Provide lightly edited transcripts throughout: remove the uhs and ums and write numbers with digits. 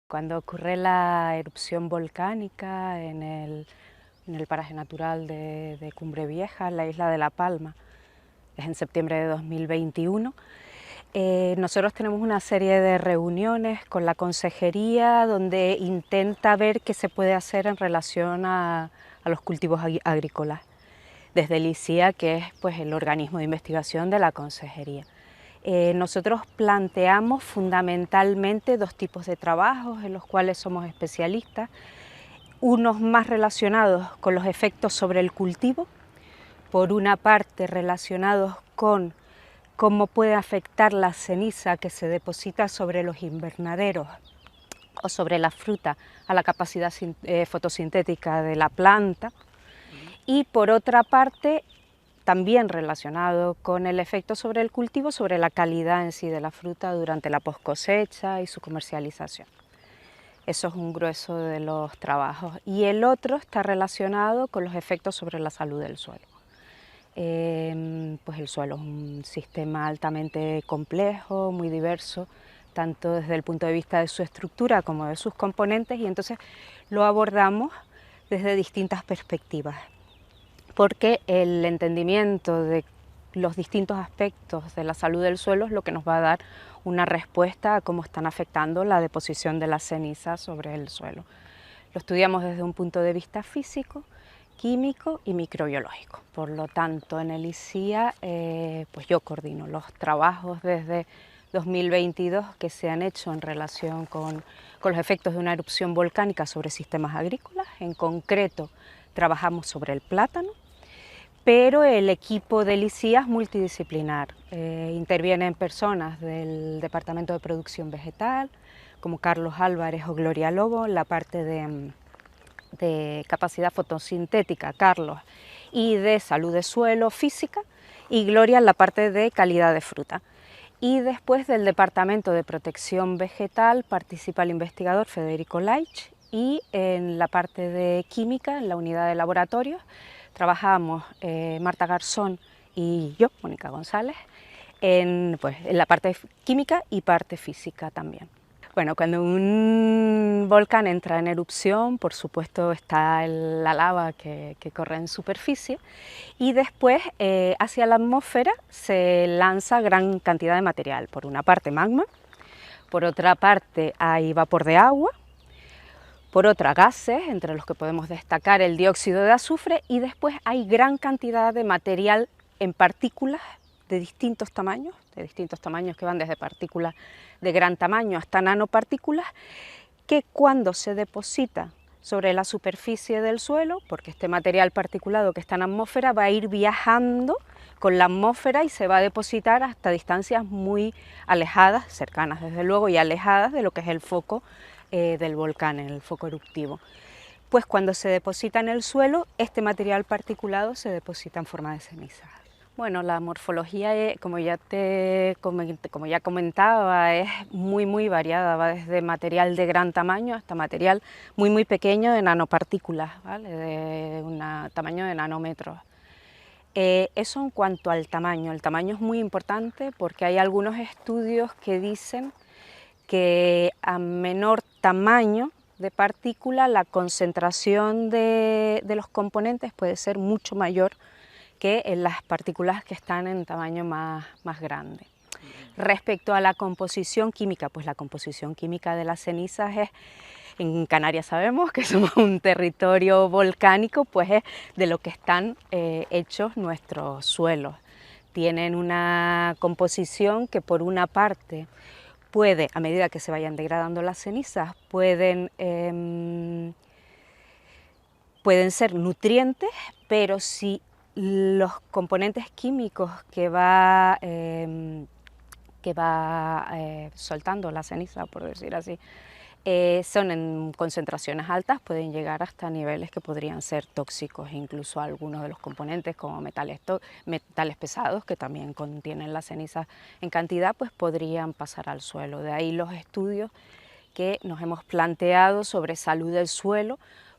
Cuando ocurre la erupción volcánica en el paraje natural de Cumbre Vieja, en la isla de La Palma, es en septiembre de 2021, nosotros tenemos una serie de reuniones con la consejería donde intenta ver qué se puede hacer en relación a los cultivos agrícolas, desde el ICIA, que es pues, el organismo de investigación de la consejería. Nosotros planteamos fundamentalmente dos tipos de trabajos en los cuales somos especialistas, unos más relacionados con los efectos sobre el cultivo, por una parte relacionados con cómo puede afectar la ceniza que se deposita sobre los invernaderos o sobre la fruta a la capacidad fotosintética de la planta, y por otra parte también relacionado con el efecto sobre el cultivo, sobre la calidad en sí de la fruta durante la poscosecha y su comercialización. Eso es un grueso de los trabajos. Y el otro está relacionado con los efectos sobre la salud del suelo. Pues el suelo es un sistema altamente complejo, muy diverso, tanto desde el punto de vista de su estructura como de sus componentes, y entonces lo abordamos desde distintas perspectivas, porque el entendimiento de los distintos aspectos de la salud del suelo es lo que nos va a dar una respuesta a cómo están afectando la deposición de la ceniza sobre el suelo. Lo estudiamos desde un punto de vista físico, químico y microbiológico. Por lo tanto, en el ICIA pues yo coordino los trabajos desde 2022 que se han hecho en relación con los efectos de una erupción volcánica sobre sistemas agrícolas. En concreto, trabajamos sobre el plátano, pero el equipo del ICIA es multidisciplinar. Intervienen personas del Departamento de Producción Vegetal, como Carlos Álvarez o Gloria Lobo, en la parte de capacidad fotosintética, Carlos, y de salud de suelo física, y Gloria en la parte de calidad de fruta. Y después del Departamento de Protección Vegetal participa el investigador Federico Laich, y en la parte de química, en la unidad de laboratorios, trabajamos Marta Garzón y yo, Mónica González, en la parte química y parte física también. Bueno, cuando un volcán entra en erupción, por supuesto está la lava que corre en superficie, y después hacia la atmósfera se lanza gran cantidad de material. Por una parte magma, por otra parte hay vapor de agua, por otra gases, entre los que podemos destacar el dióxido de azufre, y después hay gran cantidad de material en partículas de distintos tamaños que van desde partículas de gran tamaño hasta nanopartículas, que cuando se deposita sobre la superficie del suelo, porque este material particulado que está en la atmósfera va a ir viajando con la atmósfera y se va a depositar hasta distancias muy alejadas, cercanas desde luego, y alejadas de lo que es el foco del volcán, en el foco eruptivo. Pues cuando se deposita en el suelo, este material particulado se deposita en forma de ceniza. Bueno, la morfología, como ya comentaba, es muy variada, va desde material de gran tamaño hasta material muy pequeño de nanopartículas, ¿vale? De un tamaño de nanómetros. Eso en cuanto al tamaño. El tamaño es muy importante porque hay algunos estudios que dicen que a menor tamaño de partícula la concentración de los componentes puede ser mucho mayor que en las partículas que están en tamaño más grande. Respecto a la composición química, pues la composición química de las cenizas es, en Canarias sabemos que somos un territorio volcánico, pues es de lo que están hechos nuestros suelos. Tienen una composición que por una parte puede, a medida que se vayan degradando las cenizas, pueden ser nutrientes, pero si los componentes químicos que va soltando la ceniza, por decir así, son en concentraciones altas, pueden llegar hasta niveles que podrían ser tóxicos. Incluso algunos de los componentes, como metales pesados, que también contienen la ceniza en cantidad, pues podrían pasar al suelo. De ahí los estudios que nos hemos planteado sobre salud del suelo,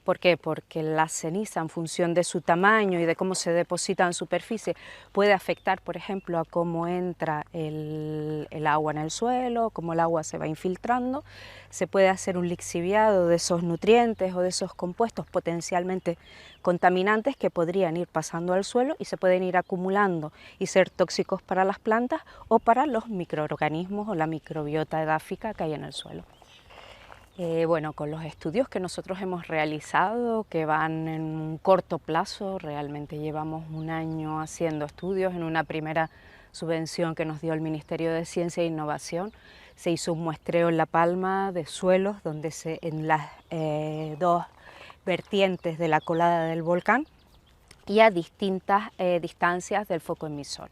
¿Por qué? Porque la ceniza, en función de su tamaño y de cómo se deposita en superficie, puede afectar, por ejemplo, a cómo entra el agua en el suelo, cómo el agua se va infiltrando. Se puede hacer un lixiviado de esos nutrientes o de esos compuestos potencialmente contaminantes que podrían ir pasando al suelo y se pueden ir acumulando y ser tóxicos para las plantas o para los microorganismos o la microbiota edáfica que hay en el suelo. Bueno, con los estudios que nosotros hemos realizado, que van en un corto plazo, realmente llevamos un año haciendo estudios. En una primera subvención que nos dio el Ministerio de Ciencia e Innovación, se hizo un muestreo en La Palma de suelos, donde en las dos vertientes de la colada del volcán y a distintas distancias del foco emisor.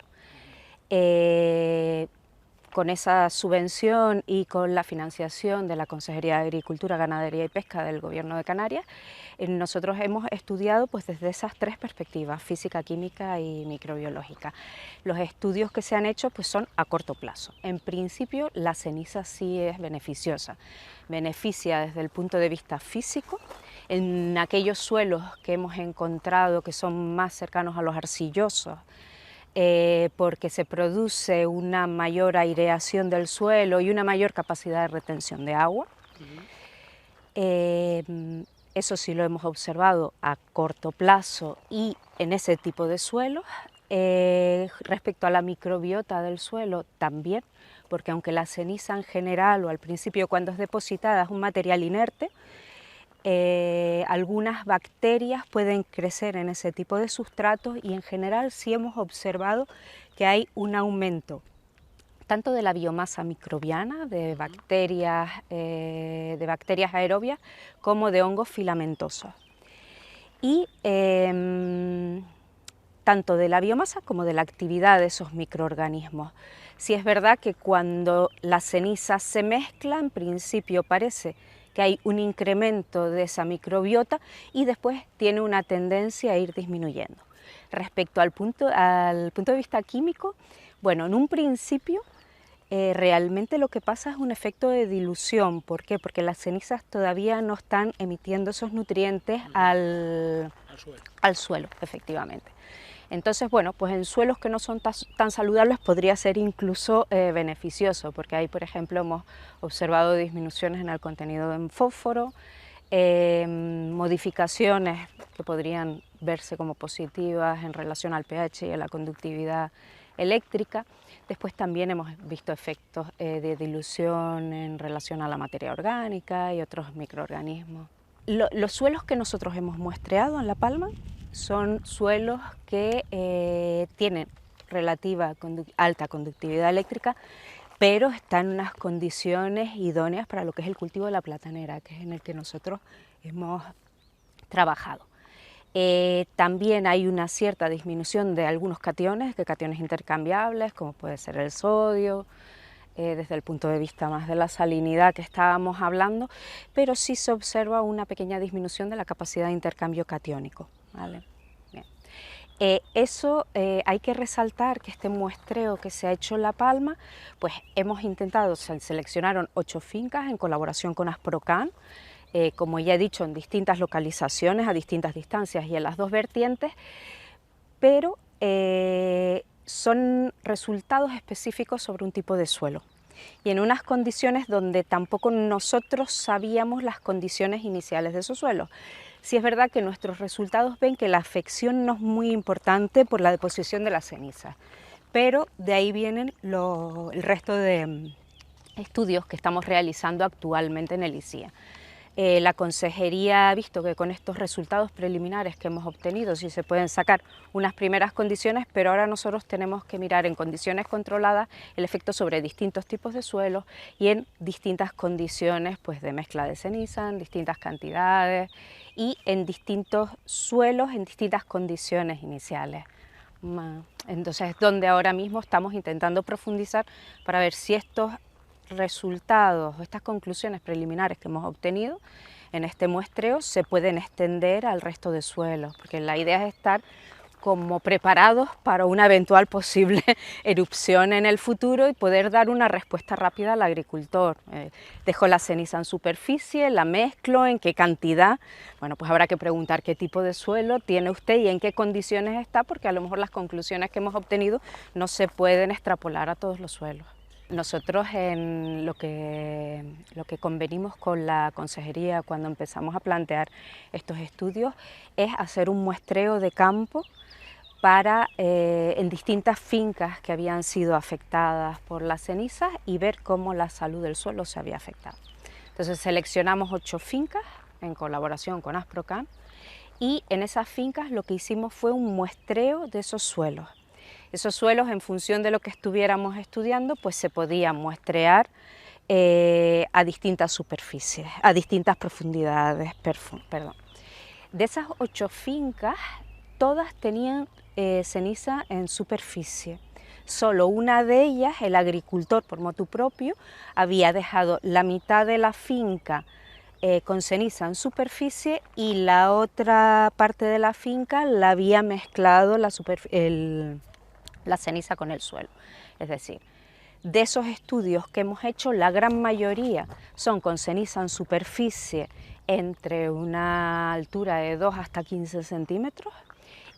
Con esa subvención y con la financiación de la Consejería de Agricultura, Ganadería y Pesca del Gobierno de Canarias, nosotros hemos estudiado pues desde esas tres perspectivas, física, química y microbiológica. Los estudios que se han hecho pues son a corto plazo. En principio la ceniza sí es beneficiosa, beneficia desde el punto de vista físico, en aquellos suelos que hemos encontrado que son más cercanos a los arcillosos, porque se produce una mayor aireación del suelo y una mayor capacidad de retención de agua. Eso sí lo hemos observado a corto plazo y en ese tipo de suelos. Respecto a la microbiota del suelo también, porque aunque la ceniza en general o al principio cuando es depositada es un material inerte, algunas bacterias pueden crecer en ese tipo de sustratos y en general sí hemos observado que hay un aumento tanto de la biomasa microbiana, de bacterias aerobias, como de hongos filamentosos. Y tanto de la biomasa como de la actividad de esos microorganismos. Sí es verdad que cuando la ceniza se mezcla, en principio parece que hay un incremento de esa microbiota y después tiene una tendencia a ir disminuyendo. Respecto al punto de vista químico, bueno, en un principio realmente lo que pasa es un efecto de dilución. ¿Por qué? Porque las cenizas todavía no están emitiendo esos nutrientes al suelo, efectivamente. Entonces, bueno, pues en suelos que no son tan saludables podría ser incluso beneficioso, porque ahí, por ejemplo, hemos observado disminuciones en el contenido de fósforo, modificaciones que podrían verse como positivas en relación al pH y a la conductividad eléctrica. Después también hemos visto efectos de dilución en relación a la materia orgánica y otros microorganismos. Los suelos que nosotros hemos muestreado en La Palma son suelos que tienen alta conductividad eléctrica, pero están en unas condiciones idóneas para lo que es el cultivo de la platanera, que es en el que nosotros hemos trabajado. También hay una cierta disminución de algunos cationes intercambiables, como puede ser el sodio, desde el punto de vista más de la salinidad que estábamos hablando, pero sí se observa una pequeña disminución de la capacidad de intercambio catiónico. ¿Vale? Bien. Eso hay que resaltar que este muestreo que se ha hecho en La Palma, pues hemos intentado, se seleccionaron 8 fincas en colaboración con Asprocan, como ya he dicho, en distintas localizaciones, a distintas distancias y en las dos vertientes, pero son resultados específicos sobre un tipo de suelo y en unas condiciones donde tampoco nosotros sabíamos las condiciones iniciales de esos suelos. Sí es verdad que nuestros resultados ven que la afección no es muy importante por la deposición de la ceniza, pero de ahí vienen el resto de estudios que estamos realizando actualmente en el ICIA. La Consejería ha visto que con estos resultados preliminares que hemos obtenido sí se pueden sacar unas primeras condiciones, pero ahora nosotros tenemos que mirar en condiciones controladas el efecto sobre distintos tipos de suelos y en distintas condiciones pues, de mezcla de ceniza, en distintas cantidades y en distintos suelos, en distintas condiciones iniciales. Entonces es donde ahora mismo estamos intentando profundizar para ver si estos resultados o estas conclusiones preliminares que hemos obtenido en este muestreo se pueden extender al resto de suelos, porque la idea es estar como preparados para una eventual posible erupción en el futuro y poder dar una respuesta rápida al agricultor. Dejo la ceniza en superficie, la mezclo, en qué cantidad. Bueno, pues habrá que preguntar qué tipo de suelo tiene usted y en qué condiciones está, porque a lo mejor las conclusiones que hemos obtenido no se pueden extrapolar a todos los suelos. Nosotros en lo que convenimos con la consejería cuando empezamos a plantear estos estudios es hacer un muestreo de campo en distintas fincas que habían sido afectadas por las cenizas y ver cómo la salud del suelo se había afectado. Entonces seleccionamos 8 fincas en colaboración con Asprocan y en esas fincas lo que hicimos fue un muestreo de esos suelos. Esos suelos, en función de lo que estuviéramos estudiando, pues se podían muestrear a distintas superficies, a distintas profundidades. De esas 8 fincas, todas tenían ceniza en superficie. Solo una de ellas, el agricultor por motu propio, había dejado la mitad de la finca con ceniza en superficie y la otra parte de la finca la había mezclado la ceniza con el suelo. Es decir, de esos estudios que hemos hecho, la gran mayoría son con ceniza en superficie entre una altura de 2 hasta 15 centímetros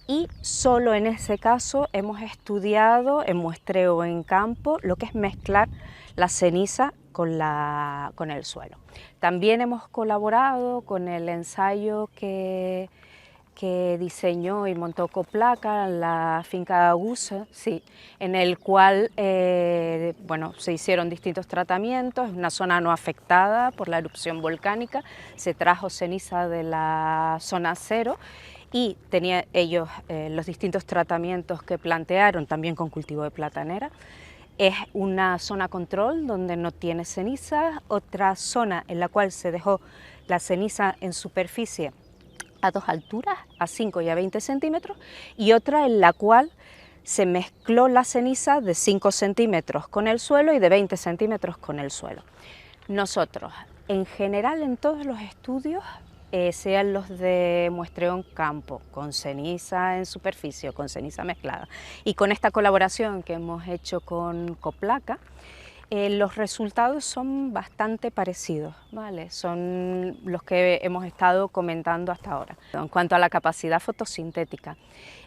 y solo en ese caso hemos estudiado en muestreo en campo lo que es mezclar la ceniza con el suelo. También hemos colaborado con el ensayo que diseñó y montó Coplaca en la finca de Agusa, sí, en el cual bueno, se hicieron distintos tratamientos, es una zona no afectada por la erupción volcánica, se trajo ceniza de la zona cero y tenía ellos los distintos tratamientos que plantearon también con cultivo de platanera. Es una zona control donde no tiene ceniza, otra zona en la cual se dejó la ceniza en superficie a 2 alturas, a 5 y a 20 centímetros, y otra en la cual se mezcló la ceniza de 5 centímetros con el suelo y de 20 centímetros con el suelo. Nosotros, en general, en todos los estudios, sean los de muestreo en campo, con ceniza en superficie, con ceniza mezclada, y con esta colaboración que hemos hecho con Coplaca, los resultados son bastante parecidos, ¿vale? Son los que hemos estado comentando hasta ahora. En cuanto a la capacidad fotosintética,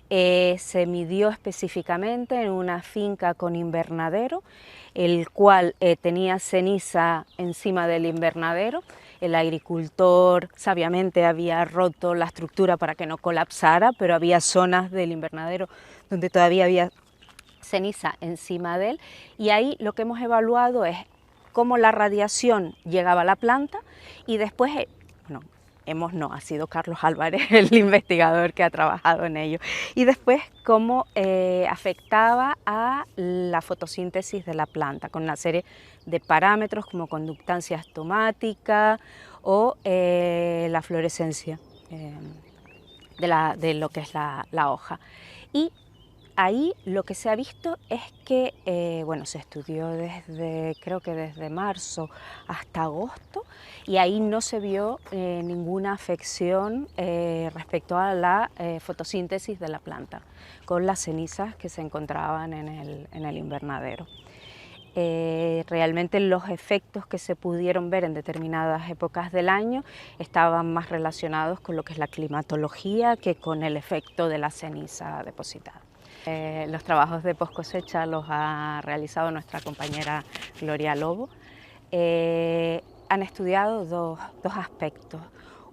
se midió específicamente en una finca con invernadero, el cual tenía ceniza encima del invernadero. El agricultor sabiamente había roto la estructura para que no colapsara, pero había zonas del invernadero donde todavía había ceniza encima de él, y ahí lo que hemos evaluado es cómo la radiación llegaba a la planta y después, ha sido Carlos Álvarez el investigador que ha trabajado en ello, y después cómo afectaba a la fotosíntesis de la planta con una serie de parámetros como conductancia estomática o la fluorescencia de lo que es la hoja. Y ahí lo que se ha visto es que, se estudió creo que desde marzo hasta agosto, y ahí no se vio ninguna afección respecto a la fotosíntesis de la planta, con las cenizas que se encontraban en el invernadero. Realmente los efectos que se pudieron ver en determinadas épocas del año estaban más relacionados con lo que es la climatología que con el efecto de la ceniza depositada. Los trabajos de post cosecha los ha realizado nuestra compañera Gloria Lobo. Han estudiado dos aspectos.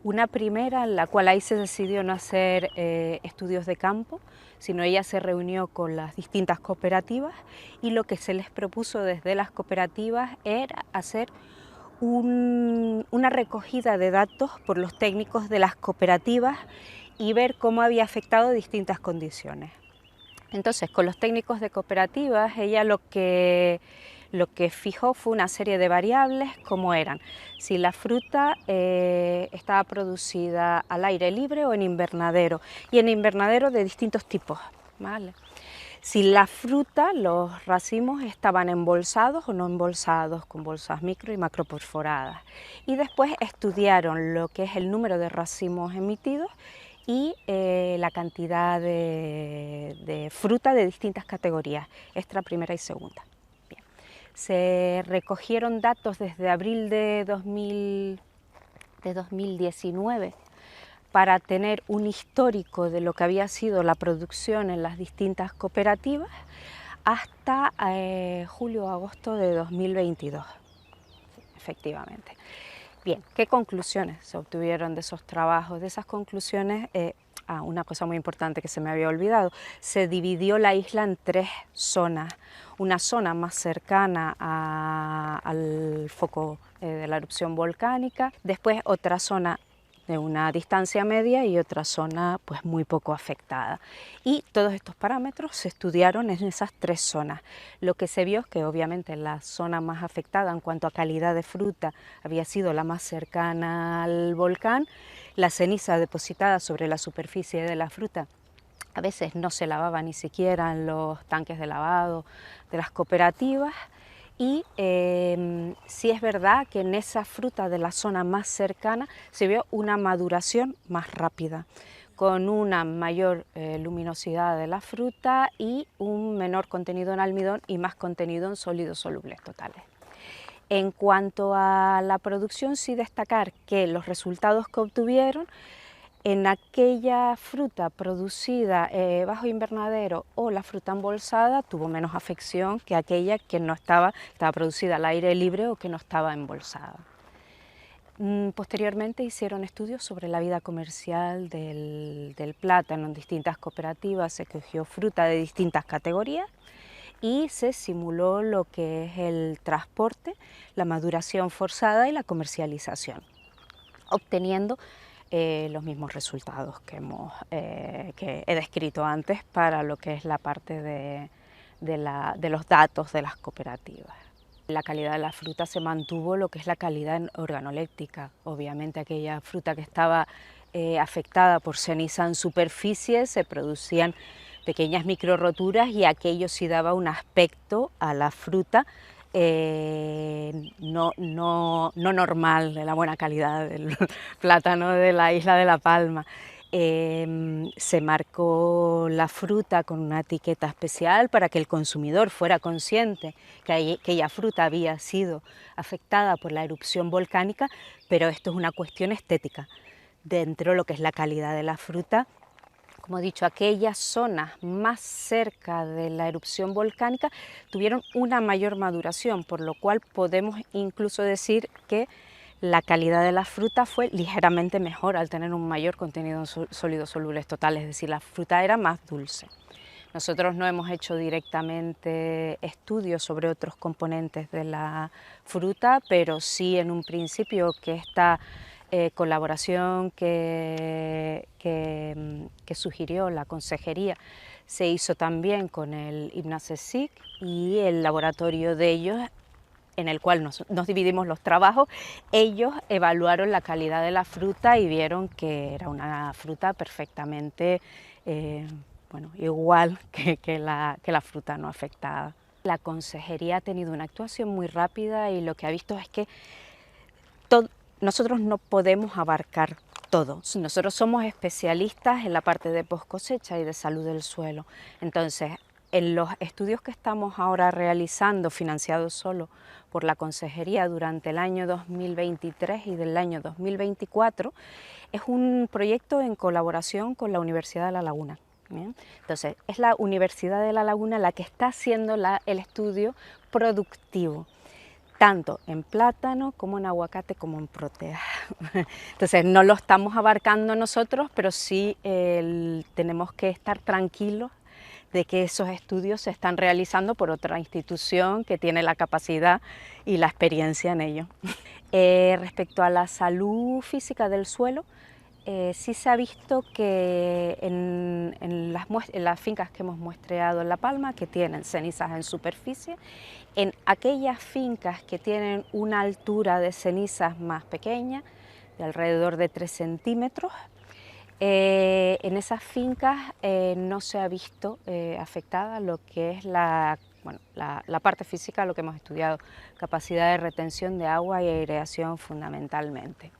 Una primera, en la cual ahí se decidió no hacer estudios de campo, sino ella se reunió con las distintas cooperativas y lo que se les propuso desde las cooperativas era hacer una recogida de datos por los técnicos de las cooperativas y ver cómo había afectado distintas condiciones. Entonces, con los técnicos de cooperativas, ella lo que fijó fue una serie de variables, como eran si la fruta estaba producida al aire libre o en invernadero, y en invernadero de distintos tipos, ¿vale? Si la fruta, los racimos estaban embolsados o no embolsados, con bolsas micro y macro perforadas. Y después estudiaron lo que es el número de racimos emitidos y la cantidad de fruta de distintas categorías, extra, primera y segunda. Bien. Se recogieron datos desde abril de 2019 para tener un histórico de lo que había sido la producción en las distintas cooperativas hasta julio o agosto de 2022, efectivamente. Bien, ¿qué conclusiones se obtuvieron de esos trabajos? De esas conclusiones, una cosa muy importante que se me había olvidado, se dividió la isla en 3 zonas. Una zona más cercana al foco de la erupción volcánica, después otra zona de una distancia media y otra zona pues muy poco afectada. Y todos estos parámetros se estudiaron en esas 3 zonas. Lo que se vio es que obviamente la zona más afectada en cuanto a calidad de fruta había sido la más cercana al volcán. La ceniza depositada sobre la superficie de la fruta a veces no se lavaba ni siquiera en los tanques de lavado de las cooperativas. Y sí es verdad que en esa fruta de la zona más cercana se vio una maduración más rápida, con una mayor luminosidad de la fruta y un menor contenido en almidón y más contenido en sólidos solubles totales. En cuanto a la producción, sí destacar que los resultados que obtuvieron en aquella fruta producida bajo invernadero o la fruta embolsada tuvo menos afección que aquella que no estaba producida al aire libre o que no estaba embolsada. Posteriormente hicieron estudios sobre la vida comercial del plátano en distintas cooperativas, se cogió fruta de distintas categorías y se simuló lo que es el transporte, la maduración forzada y la comercialización, obteniendo los mismos resultados que he descrito antes para lo que es la parte de los datos de las cooperativas. La calidad de la fruta se mantuvo lo que es la calidad organoléptica. Obviamente aquella fruta que estaba afectada por ceniza en superficie se producían pequeñas micro roturas y aquello sí daba un aspecto a la fruta no normal, de la buena calidad del plátano de la isla de La Palma. Se marcó la fruta con una etiqueta especial para que el consumidor fuera consciente que aquella fruta había sido afectada por la erupción volcánica, pero esto es una cuestión estética. Dentro de lo que es la calidad de la fruta, como he dicho, aquellas zonas más cerca de la erupción volcánica tuvieron una mayor maduración, por lo cual podemos incluso decir que la calidad de la fruta fue ligeramente mejor al tener un mayor contenido en sólidos solubles totales, es decir, la fruta era más dulce. Nosotros no hemos hecho directamente estudios sobre otros componentes de la fruta, pero sí en un principio que esta colaboración que sugirió la consejería se hizo también con el IPNAS-ESIC y el laboratorio de ellos, en el cual nos dividimos los trabajos. Ellos evaluaron la calidad de la fruta y vieron que era una fruta perfectamente igual que la fruta no afectada. La consejería ha tenido una actuación muy rápida y lo que ha visto es que nosotros no podemos abarcar todo. Nosotros somos especialistas en la parte de post cosecha y de salud del suelo. Entonces, en los estudios que estamos ahora realizando, financiados solo por la consejería durante el año 2023 y del año 2024, es un proyecto en colaboración con la Universidad de La Laguna. ¿Bien? Entonces, es la Universidad de La Laguna la que está haciendo el estudio productivo, tanto en plátano como en aguacate como en protea. Entonces no lo estamos abarcando nosotros, pero sí tenemos que estar tranquilos de que esos estudios se están realizando por otra institución que tiene la capacidad y la experiencia en ello. Respecto a la salud física del suelo, sí se ha visto que en las fincas que hemos muestreado en La Palma, que tienen cenizas en superficie, en aquellas fincas que tienen una altura de cenizas más pequeña, de alrededor de 3 centímetros, en esas fincas no se ha visto afectada lo que es la parte física, lo que hemos estudiado, capacidad de retención de agua y aireación fundamentalmente.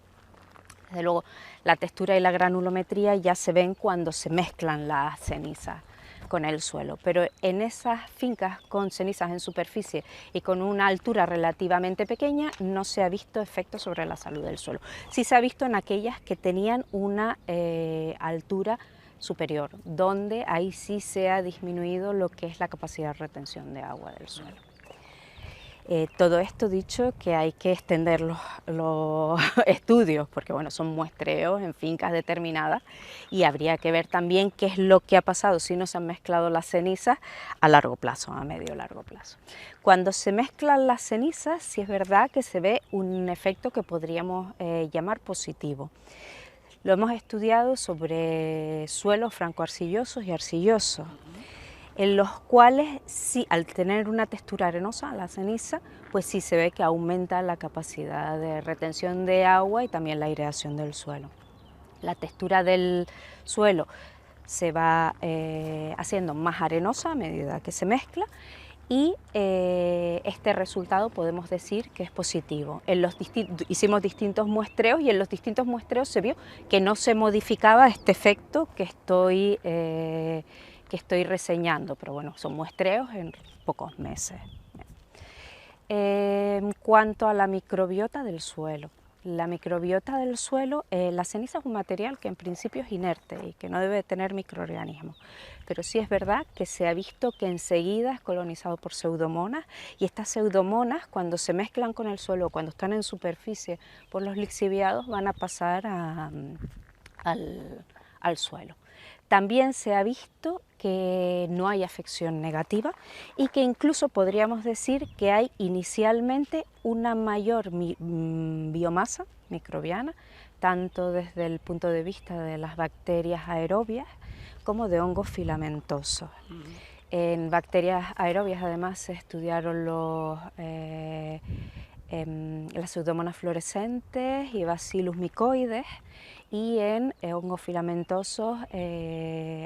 Desde luego, la textura y la granulometría ya se ven cuando se mezclan las cenizas con el suelo, pero en esas fincas con cenizas en superficie y con una altura relativamente pequeña no se ha visto efecto sobre la salud del suelo. Sí se ha visto en aquellas que tenían una altura superior, donde ahí sí se ha disminuido lo que es la capacidad de retención de agua del suelo. Todo esto dicho que hay que extender los estudios, porque bueno, son muestreos en fincas determinadas y habría que ver también qué es lo que ha pasado si no se han mezclado las cenizas a largo plazo, a medio largo plazo. Cuando se mezclan las cenizas, sí es verdad que se ve un efecto que podríamos llamar positivo. Lo hemos estudiado sobre suelos francoarcillosos y arcillosos, en los cuales sí, al tener una textura arenosa, la ceniza, pues sí se ve que aumenta la capacidad de retención de agua y también la aireación del suelo. La textura del suelo se va haciendo más arenosa a medida que se mezcla y este resultado podemos decir que es positivo. Hicimos distintos muestreos y en los distintos muestreos se vio que no se modificaba este efecto que estoy reseñando, pero bueno, son muestreos en pocos meses. En cuanto a la microbiota del suelo, la ceniza es un material que en principio es inerte y que no debe tener microorganismos, pero sí es verdad que se ha visto que enseguida es colonizado por pseudomonas y estas pseudomonas cuando se mezclan con el suelo, cuando están en superficie por los lixiviados van a pasar al suelo. También se ha visto que no hay afección negativa y que incluso podríamos decir que hay inicialmente una mayor biomasa microbiana, tanto desde el punto de vista de las bacterias aerobias como de hongos filamentosos. En bacterias aerobias además se estudiaron las pseudomonas fluorescentes y Bacillus mycoides, y en hongos filamentosos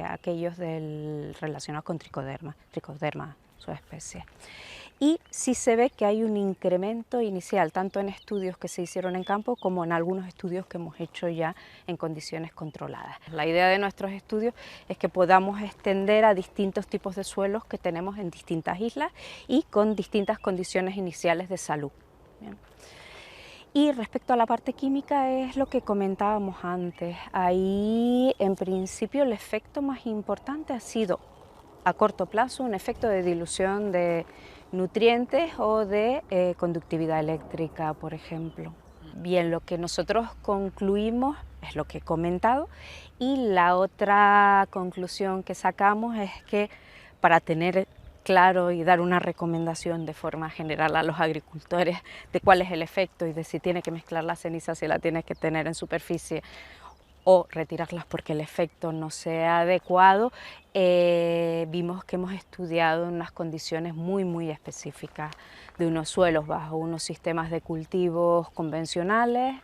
aquellos relacionados con Trichoderma, su especie. Y sí se ve que hay un incremento inicial, tanto en estudios que se hicieron en campo como en algunos estudios que hemos hecho ya en condiciones controladas. La idea de nuestros estudios es que podamos extender a distintos tipos de suelos que tenemos en distintas islas y con distintas condiciones iniciales de salud. Bien. Y respecto a la parte química es lo que comentábamos antes. Ahí en principio el efecto más importante ha sido a corto plazo un efecto de dilución de nutrientes o de conductividad eléctrica, por ejemplo. Bien, lo que nosotros concluimos es lo que he comentado y la otra conclusión que sacamos es que para tener claro y dar una recomendación de forma general a los agricultores de cuál es el efecto y de si tiene que mezclar la ceniza, si la tiene que tener en superficie o retirarlas porque el efecto no sea adecuado, vimos que hemos estudiado en unas condiciones muy específicas de unos suelos bajo unos sistemas de cultivos convencionales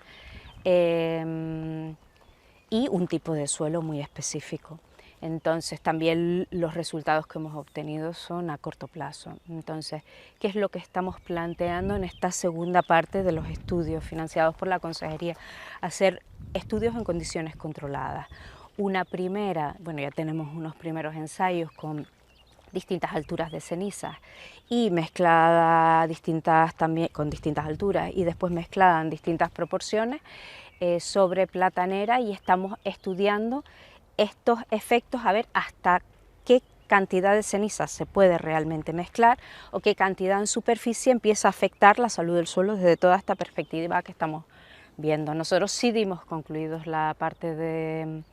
y un tipo de suelo muy específico. Entonces también los resultados que hemos obtenido son a corto plazo. Entonces, ¿qué es lo que estamos planteando en esta segunda parte de los estudios financiados por la Consejería? Hacer estudios en condiciones controladas. Una primera, bueno, ya tenemos unos primeros ensayos con distintas alturas de cenizas y mezclada también con distintas alturas y después mezclada en distintas proporciones sobre platanera, y estamos estudiando estos efectos, a ver hasta qué cantidad de ceniza se puede realmente mezclar o qué cantidad en superficie empieza a afectar la salud del suelo desde toda esta perspectiva que estamos viendo. Nosotros sí dimos concluidos la parte de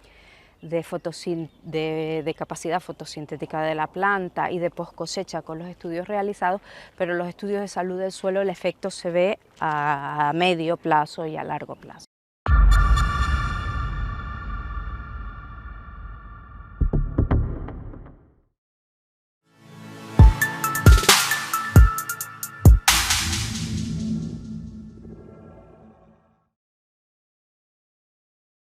capacidad fotosintética de la planta y de post cosecha con los estudios realizados, pero los estudios de salud del suelo el efecto se ve a medio plazo y a largo plazo.